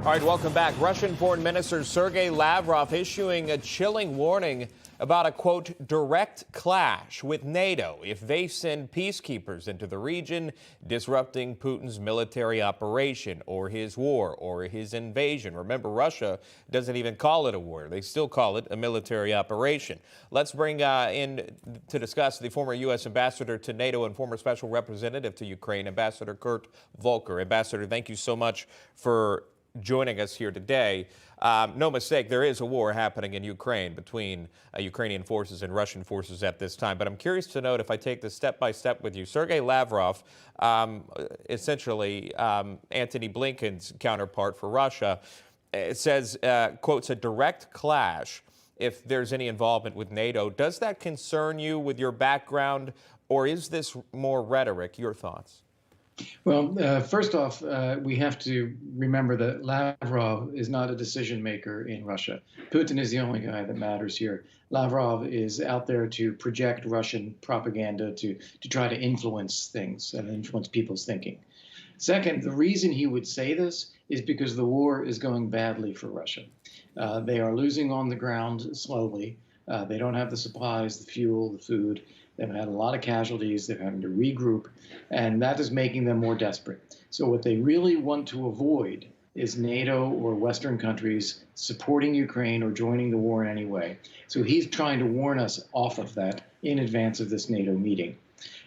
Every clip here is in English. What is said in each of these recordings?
All right, welcome back. Russian Foreign Minister Sergey Lavrov issuing a chilling warning about a, quote, direct clash with NATO if they send peacekeepers into the region, disrupting Putin's military operation or his war or his invasion. Remember, Russia doesn't even call it a war. They still call it a military operation. Let's bring in to discuss the former U.S. ambassador to NATO and former special representative to Ukraine, Ambassador Kurt Volker. Ambassador, thank you so much for joining us here today. No mistake, there is a war happening in Ukraine between Ukrainian forces and Russian forces at this time. But I'm curious to note, if I take this step by step with you, Sergey Lavrov, essentially Antony Blinken's counterpart for Russia, it says, quotes, a direct clash if there's any involvement with NATO. Does that concern you with your background, or is this more rhetoric? Your thoughts? Well, first off, we have to remember that Lavrov is not a decision maker in Russia. Putin is the only guy that matters here. Lavrov is out there to project Russian propaganda, to try to influence things and influence people's thinking. Second, the reason he would say this is because the war is going badly for Russia. They are losing on the ground slowly. They don't have the supplies, the fuel, the food. They've had a lot of casualties. They're having to regroup, and that is making them more desperate. So what they really want to avoid is NATO or Western countries supporting Ukraine or joining the war in any way. So he's trying to warn us off of that in advance of this NATO meeting.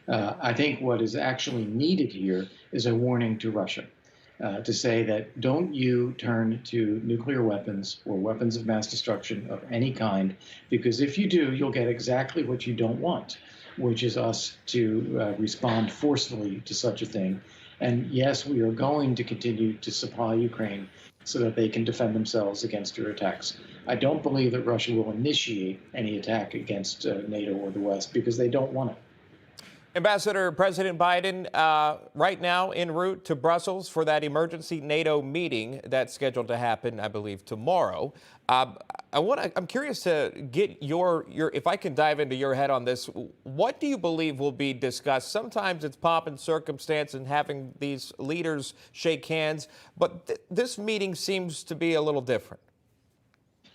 I think what is actually needed here is a warning to Russia to say that don't you turn to nuclear weapons or weapons of mass destruction of any kind, because if you do, you'll get exactly what you don't want, which is us to respond forcefully to such a thing. And yes, we are going to continue to supply Ukraine so that they can defend themselves against your attacks. I don't believe that Russia will initiate any attack against NATO or the West because they don't want it. Ambassador, President Biden right now en route to Brussels for that emergency NATO meeting that's scheduled to happen, I believe, tomorrow. I'm curious to get your if I can dive into your head on this. What do you believe will be discussed? Sometimes it's pomp and circumstance and having these leaders shake hands, but this meeting seems to be a little different.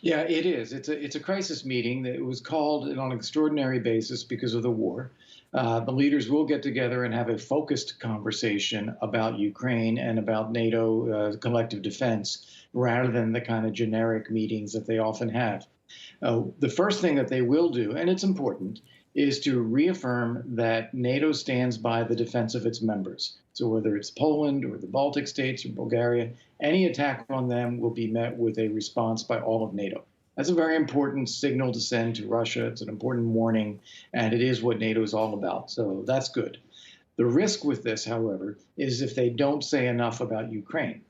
Yeah, it is. It's a crisis meeting that was called on an extraordinary basis because of the war. The leaders will get together and have a focused conversation about Ukraine and about NATO collective defense, rather than the kind of generic meetings that they often have. The first thing that they will do, and it's important, is to reaffirm that NATO stands by the defense of its members. So whether it's Poland or the Baltic states or Bulgaria, any attack on them will be met with a response by all of NATO. That's a very important signal to send to Russia. It's an important warning, and it is what NATO is all about. So that's good. The risk with this, however, is if they don't say enough about Ukraine.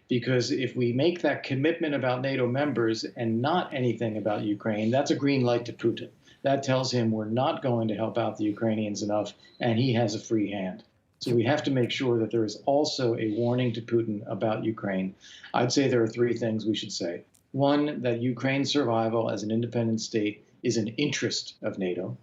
Because if we make that commitment about NATO members and not anything about Ukraine, that's a green light to Putin. That tells him we're not going to help out the Ukrainians enough, and he has a free hand. So we have to make sure that there is also a warning to Putin about Ukraine. I'd say there are three things we should say. One, that Ukraine's survival as an independent state is an interest of NATO.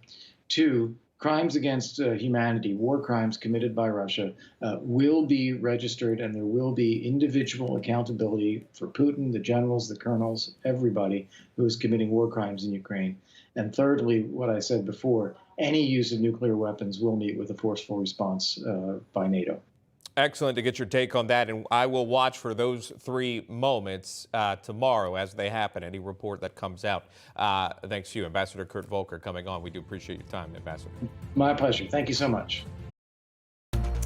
Two, crimes against humanity, war crimes committed by Russia, will be registered, and there will be individual accountability for Putin, the generals, the colonels, everybody who is committing war crimes in Ukraine. And thirdly, what I said before, any use of nuclear weapons will meet with a forceful response by NATO. Excellent to get your take on that, and I will watch for those three moments tomorrow as they happen, any report that comes out. Thanks to you, Ambassador Kurt Volker, coming on. We do appreciate your time, Ambassador. My pleasure. Thank you so much.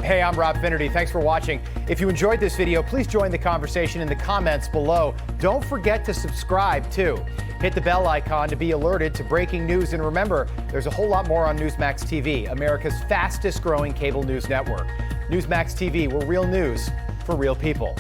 Hey, I'm Rob Finnerty. Thanks for watching. If you enjoyed this video, please join the conversation in the comments below. Don't forget to subscribe, too. Hit the bell icon to be alerted to breaking news. And remember, there's a whole lot more on Newsmax TV, America's fastest growing cable news network. Newsmax TV, we're real news for real people.